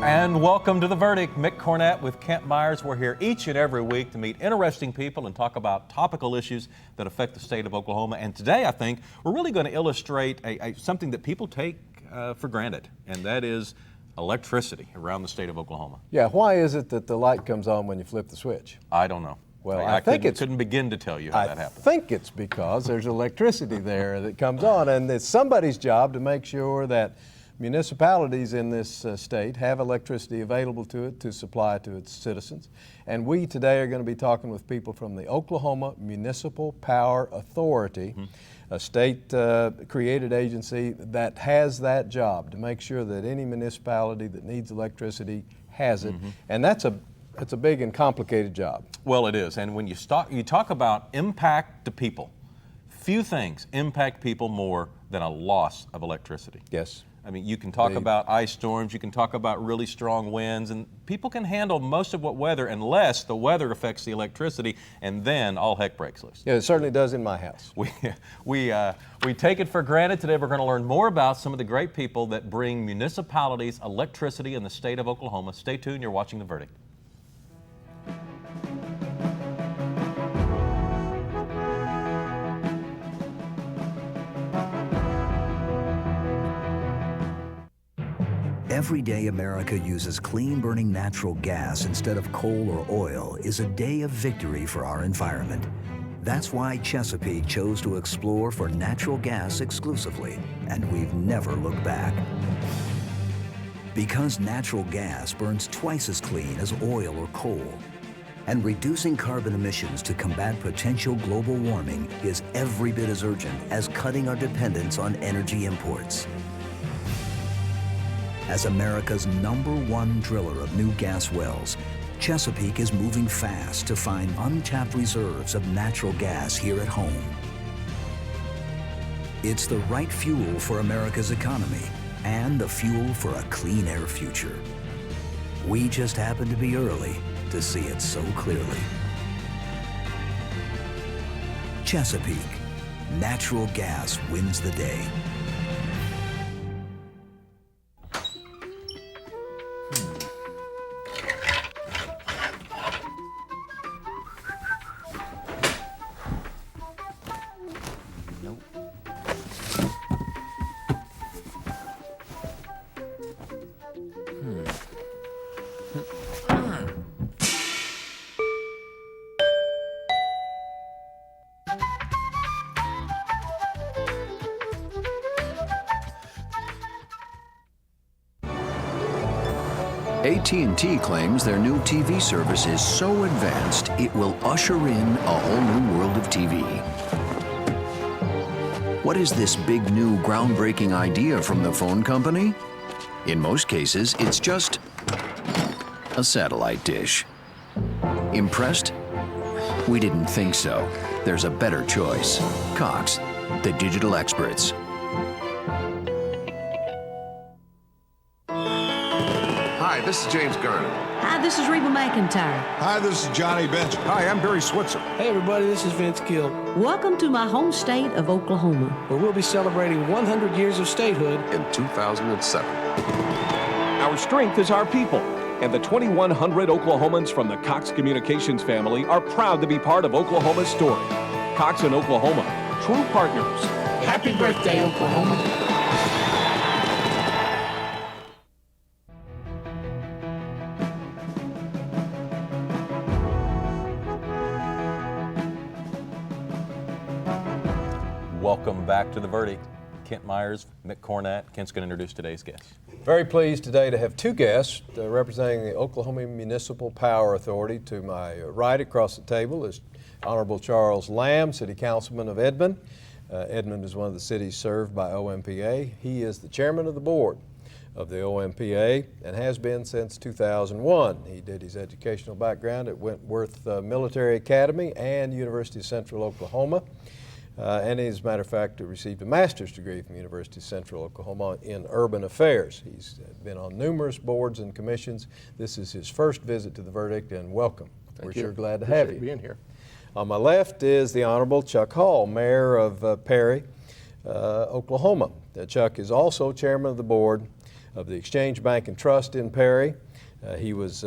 And welcome to The Verdict. Mick Cornett with Kent Myers. We're here each and every week to meet interesting people and talk about topical issues that affect the state of Oklahoma. And today, I think, we're really going to illustrate something that people take for granted, and that is electricity around the state of Oklahoma. Yeah, why is it that the light comes on when you flip the switch? I don't know. Well, I couldn't begin to tell you how that happens. I think it's because there's electricity there that comes on, and it's somebody's job to make sure that municipalities in this state have electricity available to it to supply to its citizens. And we today are going to be talking with people from the Oklahoma Municipal Power Authority, a state created agency that has that job to make sure that any municipality that needs electricity has it. And it's a big and complicated job. Well, it is. And when you talk about impact to people, few things impact people more than a loss of electricity. Yes. I mean, you can talk about ice storms, you can talk about really strong winds, and people can handle most of what weather unless the weather affects the electricity, and then all heck breaks loose. Yeah, it certainly does in my house. We take it for granted. Today we're going to learn more about some of the great people that bring municipalities electricity in the state of Oklahoma. Stay tuned, you're watching The Verdict. Every day America uses clean-burning natural gas instead of coal or oil is a day of victory for our environment. That's why Chesapeake chose to explore for natural gas exclusively, and we've never looked back. Because natural gas burns twice as clean as oil or coal, and reducing carbon emissions to combat potential global warming is every bit as urgent as cutting our dependence on energy imports. As America's #1 driller of new gas wells, Chesapeake is moving fast to find untapped reserves of natural gas here at home. It's the right fuel for America's economy and the fuel for a clean air future. We just happen to be early to see it so clearly. Chesapeake, natural gas wins the day. AT&T claims their new TV service is so advanced it will usher in a whole new world of TV. What is this big new groundbreaking idea from the phone company? In most cases, it's just a satellite dish. Impressed? We didn't think so. There's a better choice. Cox, the digital experts. Hi, this is James Garner. Hi, this is Reba McEntire. Hi, this is Johnny Bench. Hi, I'm Barry Switzer. Hey everybody, this is Vince Gill. Welcome to my home state of Oklahoma, where we'll be celebrating 100 years of statehood in 2007. Our strength is our people, and the 2,100 Oklahomans from the Cox Communications family are proud to be part of Oklahoma's story. Cox and Oklahoma, true partners. Happy birthday, Oklahoma. Welcome back to The Verdict. Kent Myers, Mick Cornett. Kent's going to introduce today's guests. Very pleased today to have two guests representing the Oklahoma Municipal Power Authority. To my right across the table is Honorable Charles Lamb, City Councilman of Edmond. Edmond is one of the cities served by OMPA. He is the chairman of the board of the OMPA and has been since 2001. He did his educational background at Wentworth Military Academy and University of Central Oklahoma. And as a matter of fact, received a master's degree from University of Central Oklahoma in urban affairs. He's been on numerous boards and commissions. This is his first visit to The Verdict, and welcome. We're sure glad to have you. Being here. On my left is the Honorable Chuck Hall, Mayor of Perry, Oklahoma. Chuck is also chairman of the board of the Exchange Bank and Trust in Perry. He was,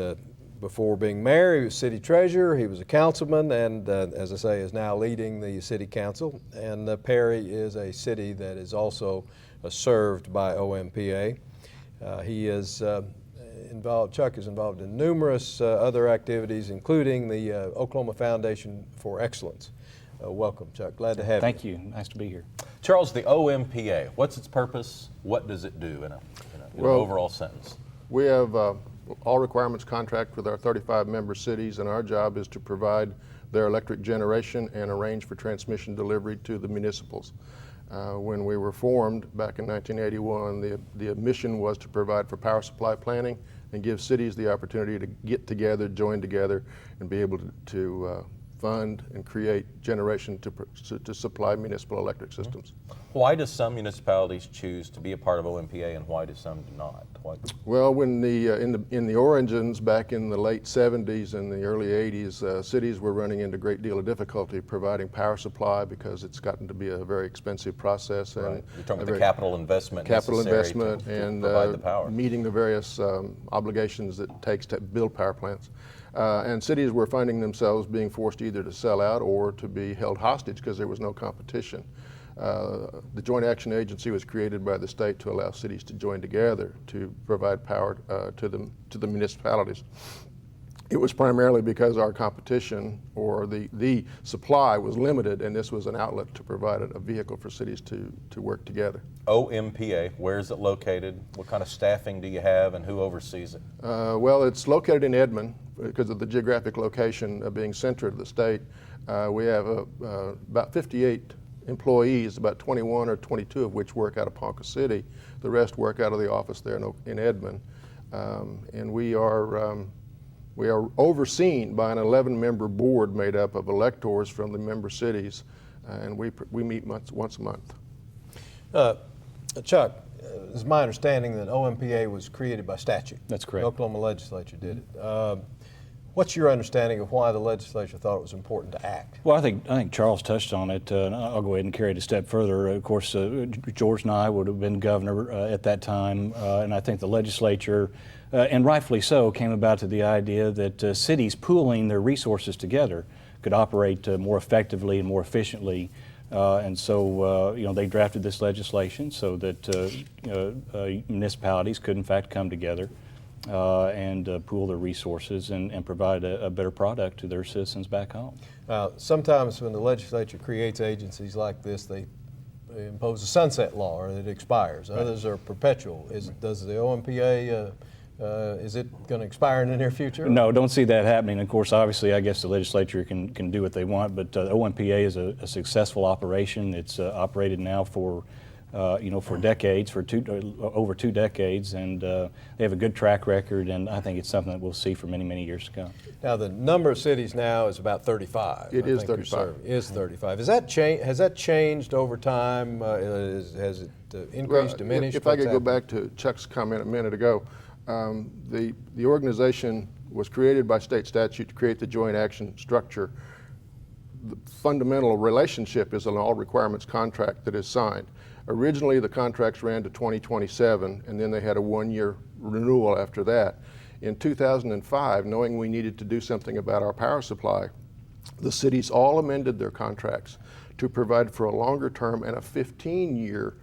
before being mayor, he was city treasurer, he was a councilman, and as I say, is now leading the city council. And Perry is a city that is also served by OMPA. He is Chuck is involved in numerous other activities, including the Oklahoma Foundation for Excellence. Welcome, Chuck. Glad to have you. Thank you. Nice to be here. Charles, the OMPA, what's its purpose? What does it do in an overall sentence? We have all requirements contract with our 35 member cities, and our job is to provide their electric generation and arrange for transmission delivery to the municipals. When we were formed back in 1981, the mission was to provide for power supply planning and give cities the opportunity to get together, join together, and be able to fund and create generation to supply municipal electric systems. Why do some municipalities choose to be a part of OMPA and why do some do not? Well, when in the origins back in the late 70s and the early 80s, cities were running into a great deal of difficulty providing power supply because it's gotten to be a very expensive process. And right. You're talking about the capital investment to provide the power. Meeting the various obligations that it takes to build power plants. And cities were finding themselves being forced either to sell out or to be held hostage because there was no competition. The Joint Action Agency was created by the state to allow cities to join together to provide power to the municipalities. It was primarily because our competition or the supply was limited, and this was an outlet to provide a vehicle for cities to work together. OMPA, where is it located? What kind of staffing do you have and who oversees it? Well, it's located in Edmond because of the geographic location of being center of the state. We have about 58 employees, about 21 or 22 of which work out of Ponca City. The rest work out of the office there in Edmond. And we are overseen by an 11-member board made up of electors from the member cities, and we meet once a month. Chuck, it's my understanding that OMPA was created by statute. That's correct. The Oklahoma legislature did it. What's your understanding of why the legislature thought it was important to act? Well, I think Charles touched on it. And I'll go ahead and carry it a step further. Of course, George and I would have been governor at that time, and I think the legislature, and rightfully so, came about to the idea that cities pooling their resources together could operate more effectively and more efficiently. And so, they drafted this legislation so that municipalities could, in fact, come together and pool their resources and provide a better product to their citizens back home. Sometimes when the legislature creates agencies like this, they impose a sunset law or it expires. Right. Others are perpetual. Does the OMPA, is it going to expire in the near future? No, don't see that happening. Of course, obviously, I guess the legislature can do what they want, but OMPA is a successful operation. It's operated now for decades, over 2 decades, and they have a good track record, and I think it's something that we'll see for many, many years to come. Now, the number of cities now is about 35. It is 35. Is 35. Has that changed over time? Has it increased, diminished? If I could go back to Chuck's comment a minute ago, the organization was created by state statute to create the joint action structure. The fundamental relationship is an all requirements contract that is signed. Originally, the contracts ran to 2027, and then they had a 1-year renewal after that. In 2005, knowing we needed to do something about our power supply, the cities all amended their contracts to provide for a longer term and a 15-year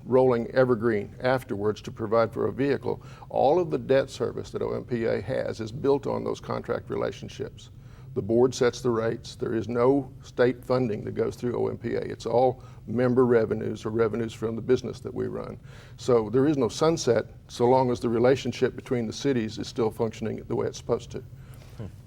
rolling evergreen afterwards to provide for a vehicle. All of the debt service that OMPA has is built on those contract relationships. The board sets the rates. There is no state funding that goes through OMPA. It's all member revenues or revenues from the business that we run. So there is no sunset so long as the relationship between the cities is still functioning the way it's supposed to.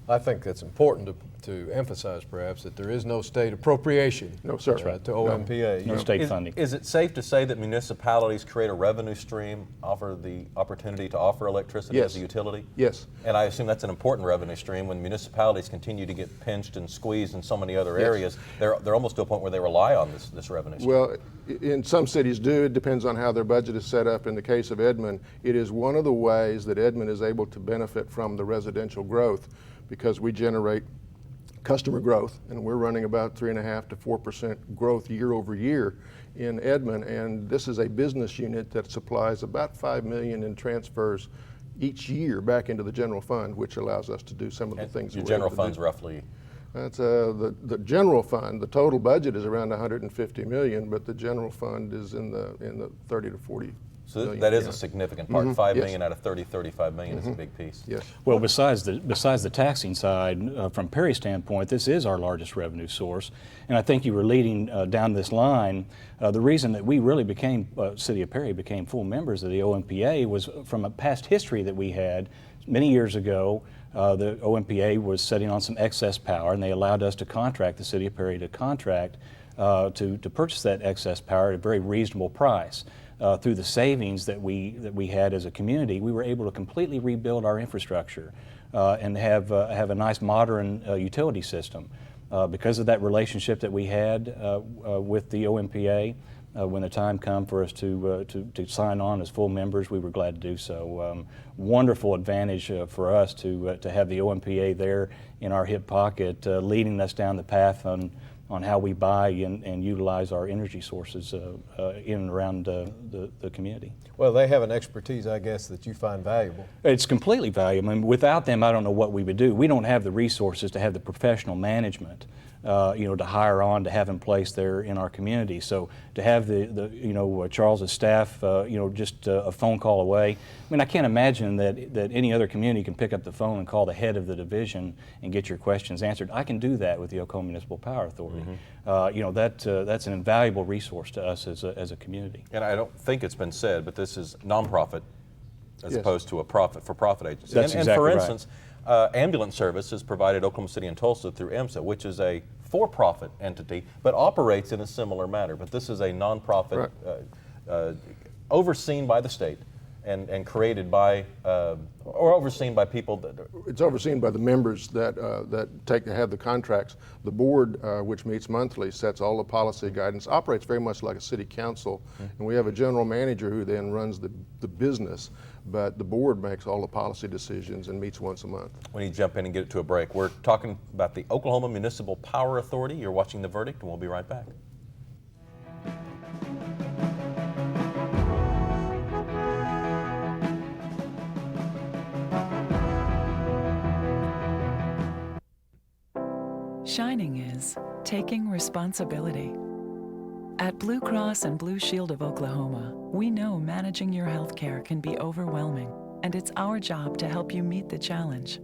I think that's important to emphasize, perhaps, that there is no state appropriation to OMPA. No state funding. Is it safe to say that municipalities create a revenue stream, offer the opportunity to offer electricity as a utility? Yes. And I assume that's an important revenue stream. When municipalities continue to get pinched and squeezed in so many other areas, they're almost to a point where they rely on this revenue stream. Well, in some cities do. It depends on how their budget is set up. In the case of Edmond, it is one of the ways that Edmond is able to benefit from the residential growth because we generate customer growth, and we're running about 3.5% to 4% growth year over year in Edmond, and this is a business unit that supplies about $5 million in transfers each year back into the general fund, which allows us to do some of the things. Your general fund's roughly? That's the general fund. The total budget is around 150 million, but the general fund is in the 30 to 40. So that is a significant part. Mhm. 5 Yes. million out of 30, 35 million is a big piece. Yes. Well, besides the taxing side, from Perry's standpoint, this is our largest revenue source. And I think you were leading down this line. The reason that we really became, City of Perry became full members of the OMPA was from a past history that we had many years ago. The OMPA was sitting on some excess power, and they allowed us to contract, the City of Perry to contract to purchase that excess power at a very reasonable price. Through the savings that we had as a community, we were able to completely rebuild our infrastructure and have a nice modern utility system. Because of that relationship that we had with the OMPA, when the time come for us to sign on as full members, we were glad to do so. Wonderful advantage for us to have the OMPA there in our hip pocket, leading us down the path on how we buy and utilize our energy sources in and around the community. Well, they have an expertise, I guess, that you find valuable. It's completely valuable. I mean, without them, I don't know what we would do. We don't have the resources to have the professional management, to hire on, to have in place there in our community. So to have Charles's staff, just a phone call away. I mean, I can't imagine that any other community can pick up the phone and call the head of the division and get your questions answered. I can do that with the Oklahoma Municipal Power Authority. That's an invaluable resource to us as a community. And I don't think it's been said, but this is nonprofit as Yes. opposed to a for-profit agency. That's and exactly for right. instance, ambulance service is provided Oklahoma City and Tulsa through EMSA, which is a for-profit entity, but operates in a similar manner. But this is a nonprofit overseen by the state and created by, or overseen by people that It's overseen by the members that have the contracts. The board, which meets monthly, sets all the policy guidance, operates very much like a city council, and we have a general manager who then runs the business, but the board makes all the policy decisions and meets once a month. we need to jump in and get it to a break. We're talking about the Oklahoma Municipal Power Authority. You're watching The Verdict, and we'll be right back. Shining is taking responsibility. At Blue Cross and Blue Shield of Oklahoma, we know managing your health care can be overwhelming, and it's our job to help you meet the challenge.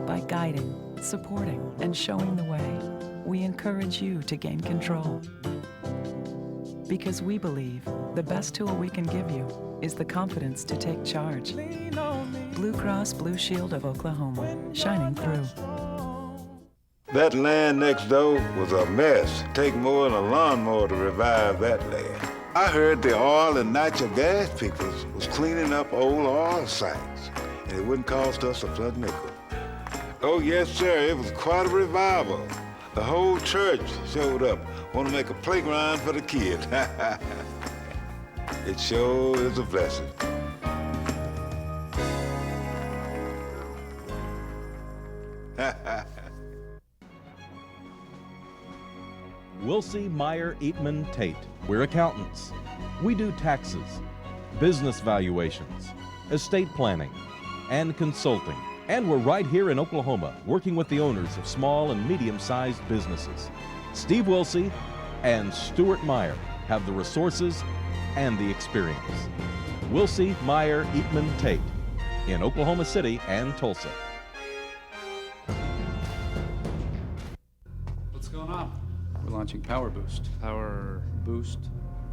By guiding, supporting, and showing the way, we encourage you to gain control. Because we believe the best tool we can give you is the confidence to take charge. Blue Cross Blue Shield of Oklahoma, shining through. That land next door was a mess. Take more than a lawnmower to revive that land. I heard the oil and natural gas people was cleaning up old oil sites, and it wouldn't cost us a plug nickel. Oh yes, sir, it was quite a revival. The whole church showed up, want to make a playground for the kids. It sure is a blessing. Wilsey, Meyer, Edmond, Tate. We're accountants. We do taxes, business valuations, estate planning, and consulting. And we're right here in Oklahoma, working with the owners of small and medium-sized businesses. Steve Wilsey and Stuart Meyer have the resources and the experience. Wilsey, Meyer, Edmond, Tate in Oklahoma City and Tulsa. What's going on? We're launching Power Boost. Power Boost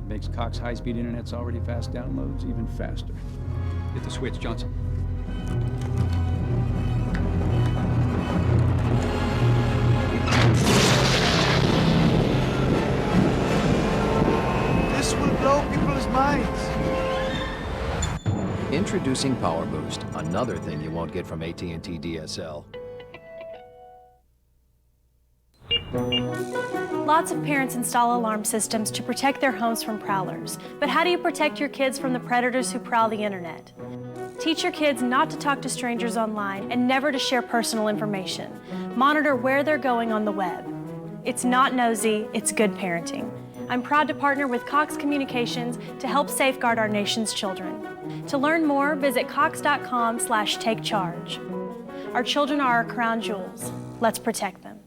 makes Cox high-speed internet's already fast downloads even faster. Hit the switch, Johnson. This will blow people's minds. Introducing Power Boost, another thing you won't get from AT&T DSL. Lots of parents install alarm systems to protect their homes from prowlers. But how do you protect your kids from the predators who prowl the internet? Teach your kids not to talk to strangers online and never to share personal information. Monitor where they're going on the web. It's not nosy, it's good parenting. I'm proud to partner with Cox Communications to help safeguard our nation's children. To learn more, visit cox.com/takecharge. Our children are our crown jewels. Let's protect them.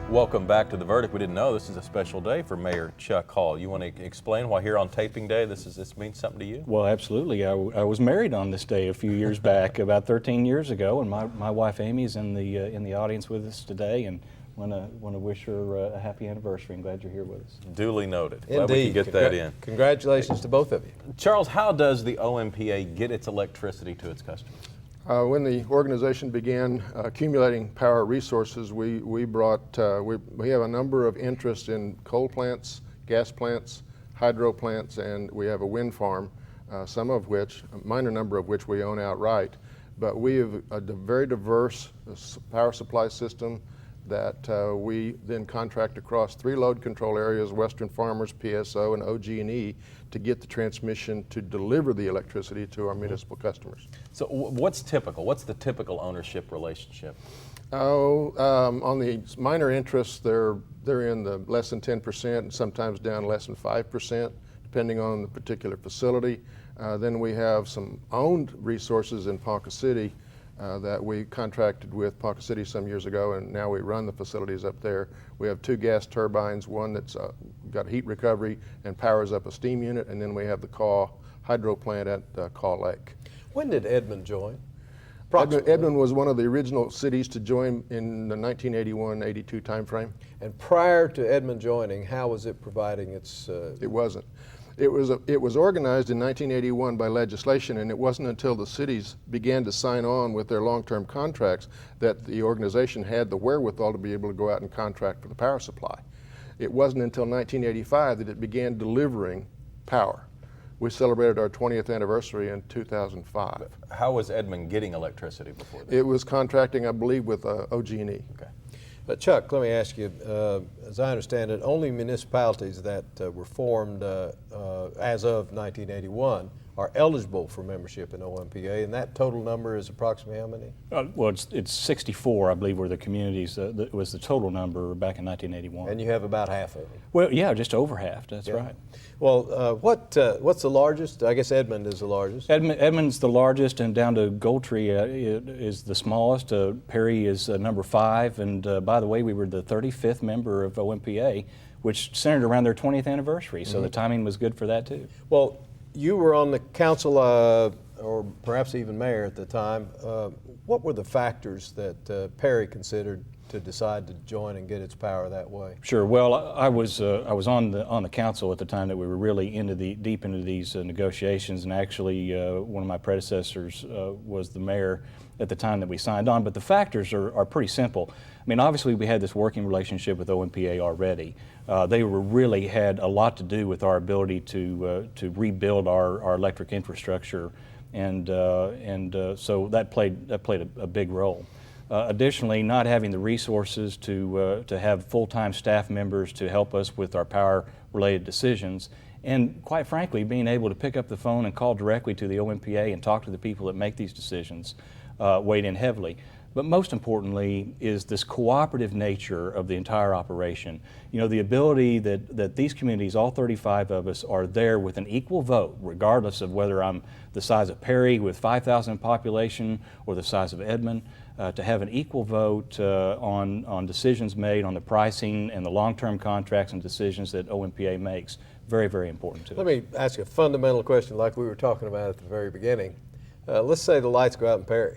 Welcome back to The Verdict. We didn't know this is a special day for Mayor Chuck Hall. You want to explain why here on taping day this means something to you? Well, absolutely. I was married on this day a few years back, about 13 years ago, and my wife Amy is in the audience with us today, and want to wish her a happy anniversary. I'm glad you're here with us. Duly noted. Indeed. Glad we can get that in. Congratulations to both of you. Charles, how does the OMPA get its electricity to its customers? When the organization began accumulating power resources, we have a number of interests in coal plants, gas plants, hydro plants, and we have a wind farm, some of which, a minor number of which we own outright. But we have a very diverse power supply system that we then contract across 3 load control areas, Western Farmers, PSO, and OG&E, to get the transmission to deliver the electricity to our municipal customers. So what's typical? What's the typical ownership relationship? On the minor interests, they're in the less than 10% and sometimes down less than 5%, depending on the particular facility. Then we have some owned resources in Ponca City that we contracted with Ponca City some years ago, and now we run the facilities up there. We have 2 gas turbines, one that's got heat recovery and powers up a steam unit, and then we have the Caw hydro plant at Caw Lake. When did Edmond join? Edmond was one of the original cities to join in the 1981-82 timeframe. And prior to Edmond joining, how was it providing its... It wasn't. It was organized in 1981 by legislation, and it wasn't until the cities began to sign on with their long-term contracts that the organization had the wherewithal to be able to go out and contract for the power supply. It wasn't until 1985 that it began delivering power. We celebrated our 20th anniversary in 2005. How was Edmond getting electricity before that? It was contracting, I believe, with OG&E. Okay. Chuck, let me ask you, as I understand it, only municipalities that were formed as of 1981 are eligible for membership in OMPA, and that total number is approximately how many? Well, it's 64, I believe, were the communities. That was the total number back in 1981. And you have about half of them? Well, yeah, just over half, that's right. Well, what's the largest? I guess Edmond is the largest. Edmond's the largest, and down to Goldtree is the smallest. Perry is number 5, and by the way, we were the 35th member of OMPA, which centered around their 20th anniversary, so the timing was good for that too. Well, you were on the council, or perhaps even mayor at the time. What were the factors that Perry considered to decide to join and get its power that way? Sure. Well, I was on the council at the time that we were really deep into these negotiations, and actually one of my predecessors was the mayor at the time that we signed on. But the factors are pretty simple. I mean, obviously we had this working relationship with OMPA already. They really had a lot to do with our ability to rebuild our electric infrastructure, and so that played a big role. Additionally, not having the resources to have full-time staff members to help us with our power-related decisions, and quite frankly, being able to pick up the phone and call directly to the OMPA and talk to the people that make these decisions weighed in heavily. But most importantly is this cooperative nature of the entire operation. You know, the ability that these communities, all 35 of us, are there with an equal vote, regardless of whether I'm the size of Perry with 5,000 population or the size of Edmond, to have an equal vote on decisions made on the pricing and the long-term contracts and decisions that OMPA makes. Very, very important to us. Let me ask you a fundamental question like we were talking about at the very beginning. Let's say the lights go out in Perry.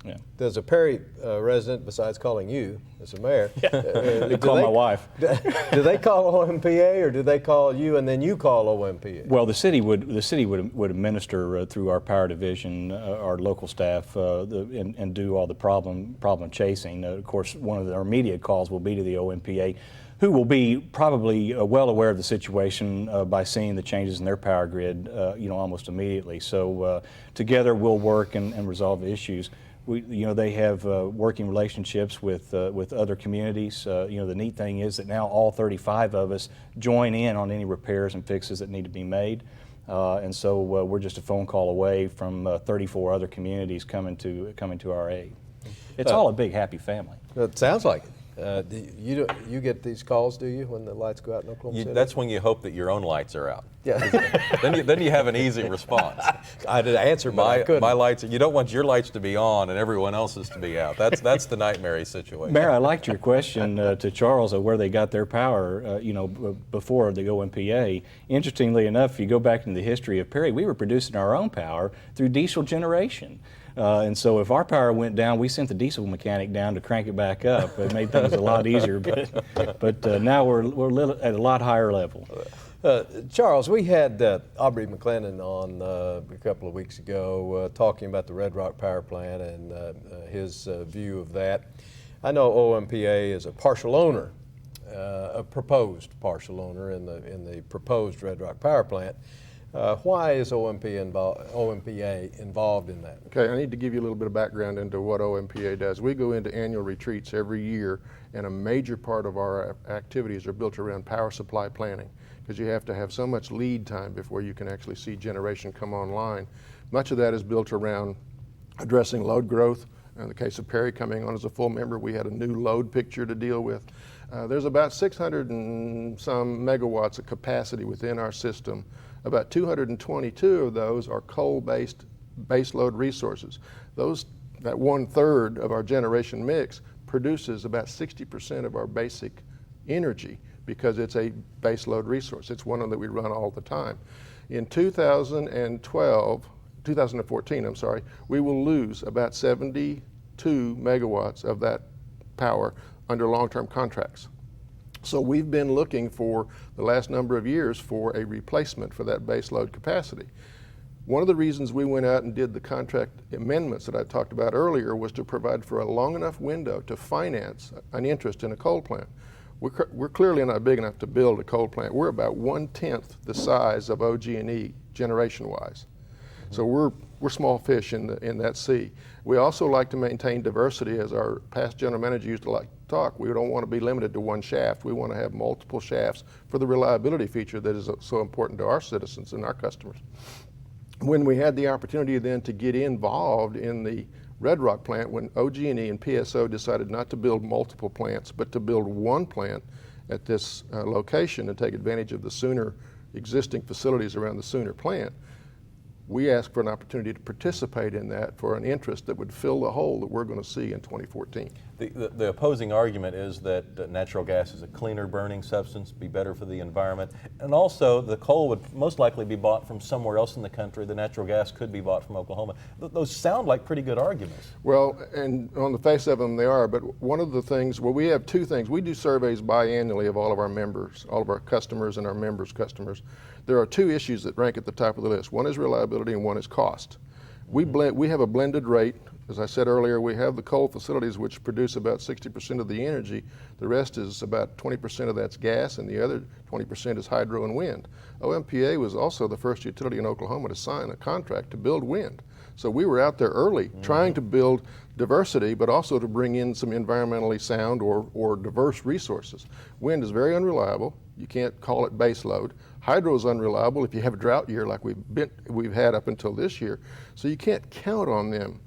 Yeah. Does a Perry resident, besides calling you as a mayor, they call my wife. Do they call OMPA, or do they call you and then you call OMPA? Well, the city would administer through our power division, our local staff, and do all the problem chasing. Of course, one of our immediate calls will be to the OMPA, who will be probably well aware of the situation by seeing the changes in their power grid, almost immediately. So together we'll work and resolve the issues. They have working relationships with other communities. The neat thing is that now all 35 of us join in on any repairs and fixes that need to be made. And so we're just a phone call away from 34 other communities coming to our aid. It's all a big happy family. It sounds like it. You get these calls, do you, when the lights go out in Oklahoma City? That's when you hope that your own lights are out. Yeah. then you have an easy response. I did answer, but I couldn't. My lights. You don't want your lights to be on and everyone else's to be out. That's the nightmare situation. Mayor, I liked your question to Charles of where they got their power. Before the OMPA. Interestingly enough, if you go back into the history of Perry, we were producing our own power through diesel generation. And so if our power went down, we sent the diesel mechanic down to crank it back up. It made things a lot easier, but now we're at a lot higher level. Charles, we had Aubrey McLennan on a couple of weeks ago talking about the Red Rock Power Plant and his view of that. I know OMPA is a partial owner, a proposed partial owner in the proposed Red Rock Power Plant. Why is OMPA involved in that? Okay, I need to give you a little bit of background into what OMPA does. We go into annual retreats every year, and a major part of our activities are built around power supply planning, because you have to have so much lead time before you can actually see generation come online. Much of that is built around addressing load growth. In the case of Perry coming on as a full member, we had a new load picture to deal with. There's about 600 and some megawatts of capacity within our system. About 222 of those are coal-based baseload resources. That 1/3 of our generation mix produces about 60% of our basic energy because it's a baseload resource. It's one that we run all the time. In 2014, we will lose about 72 megawatts of that power under long-term contracts. So we've been looking for the last number of years for a replacement for that baseload capacity. One of the reasons we went out and did the contract amendments that I talked about earlier was to provide for a long enough window to finance an interest in a coal plant. We're clearly not big enough to build a coal plant. We're about 1/10 the size of OG&E generation-wise. So we're small fish in that sea. We also like to maintain diversity, as our past general manager used to like to talk. We don't want to be limited to one shaft. We want to have multiple shafts for the reliability feature that is so important to our citizens and our customers. When we had the opportunity then to get involved in the Red Rock plant, when OG&E and PSO decided not to build multiple plants, but to build one plant at this location and take advantage of the Sooner existing facilities around the Sooner plant, we asked for an opportunity to participate in that for an interest that would fill the hole that we're going to see in 2014. The opposing argument is that natural gas is a cleaner burning substance, be better for the environment, and also the coal would most likely be bought from somewhere else in the country. The natural gas could be bought from Oklahoma. Those sound like pretty good arguments. Well, and on the face of them they are, but one of the things, we have two things. We do surveys biannually of all of our members, all of our customers and our members' customers. There are two issues that rank at the top of the list. One is reliability and one is cost. We have a blended rate. As I said earlier, we have the coal facilities which produce about 60% of the energy. The rest is about 20% of that's gas, and the other 20% is hydro and wind. OMPA was also the first utility in Oklahoma to sign a contract to build wind. So we were out there early trying to build diversity, but also to bring in some environmentally sound or diverse resources. Wind is very unreliable. You can't call it base load. Hydro is unreliable if you have a drought year like we've had up until this year. So you can't count on them.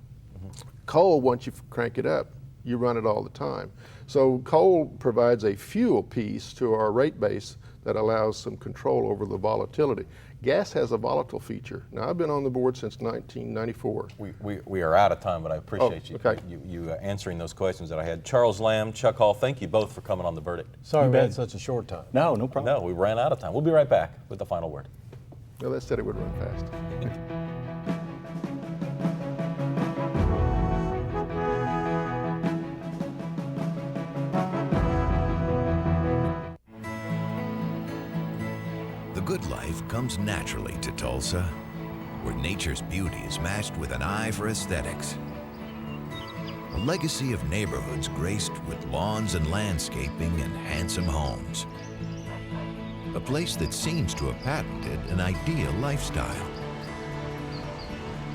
Coal, once you crank it up, you run it all the time. So coal provides a fuel piece to our rate base that allows some control over the volatility. Gas has a volatile feature. Now, I've been on the board since 1994. We are out of time, but I appreciate you answering those questions that I had. Charles Lamb, Chuck Hall, thank you both for coming on The Verdict. Sorry we had such a short time. No problem. No, we ran out of time. We'll be right back with the final word. Well, they said it would run fast. The good life comes naturally to Tulsa, where nature's beauty is matched with an eye for aesthetics. A legacy of neighborhoods graced with lawns and landscaping and handsome homes. A place that seems to have patented an ideal lifestyle.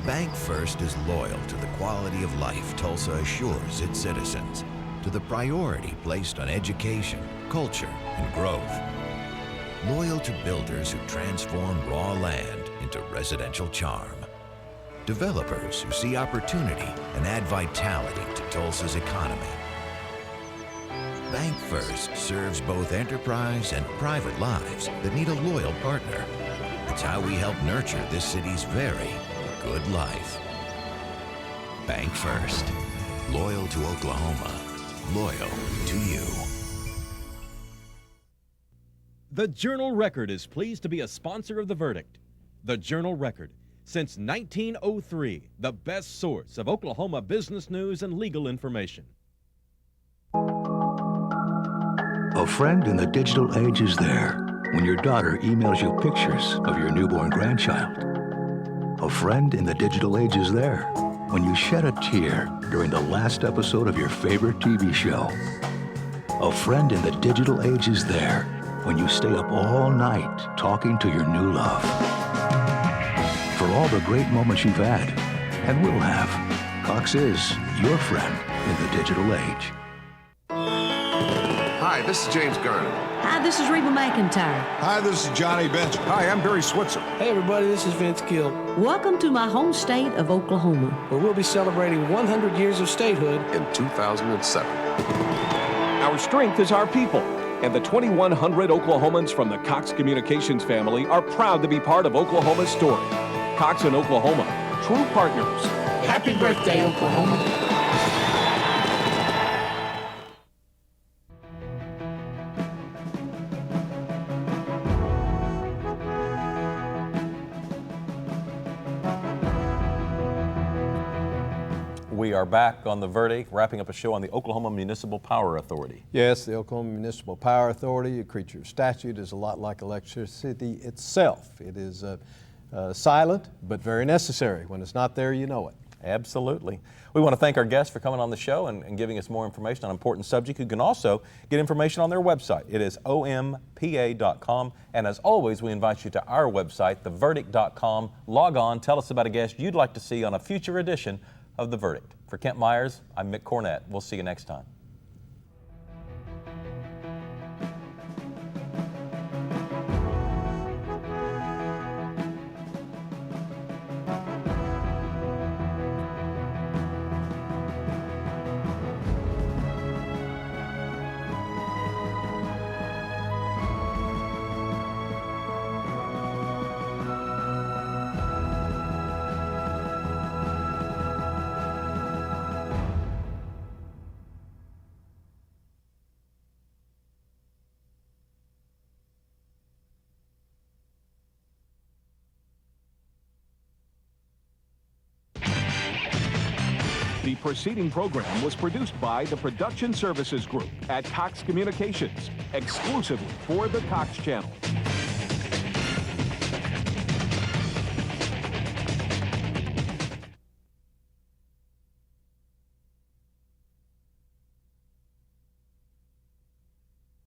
Bank First is loyal to the quality of life Tulsa assures its citizens, to the priority placed on education, culture, and growth. Loyal to builders who transform raw land into residential charm. Developers who see opportunity and add vitality to Tulsa's economy. Bank First serves both enterprise and private lives that need a loyal partner. It's how we help nurture this city's very good life. Bank First. Loyal to Oklahoma. Loyal to you. The Journal-Record is pleased to be a sponsor of The Verdict. The Journal-Record, since 1903, the best source of Oklahoma business news and legal information. A friend in the digital age is there when your daughter emails you pictures of your newborn grandchild. A friend in the digital age is there when you shed a tear during the last episode of your favorite TV show. A friend in the digital age is there when you stay up all night talking to your new love. For all the great moments you've had and will have, Cox is your friend in the digital age. Hi, this is James Garner. Hi, this is Reba McEntire. Hi, this is Johnny Bench. Hi, I'm Barry Switzer. Hey everybody, this is Vince Gill, Welcome to my home state of Oklahoma. where we'll be celebrating 100 years of statehood In 2007. Our strength is our people, and the 2,100 Oklahomans from the Cox Communications family are proud to be part of Oklahoma's story. Cox and Oklahoma, true partners. Happy birthday, Oklahoma. We are back on The Verdict, wrapping up a show on the Oklahoma Municipal Power Authority. Yes, the Oklahoma Municipal Power Authority, a creature of statute, is a lot like electricity itself. It is silent, but very necessary. When it's not there, you know it. Absolutely. We want to thank our guests for coming on the show and giving us more information on important subjects. You can also get information on their website. It is ompa.com. And as always, we invite you to our website, theverdict.com. Log on, tell us about a guest you'd like to see on a future edition of The Verdict. For Kent Myers, I'm Mick Cornett. We'll see you next time. The preceding program was produced by the Production Services Group at Cox Communications, exclusively for the Cox Channel.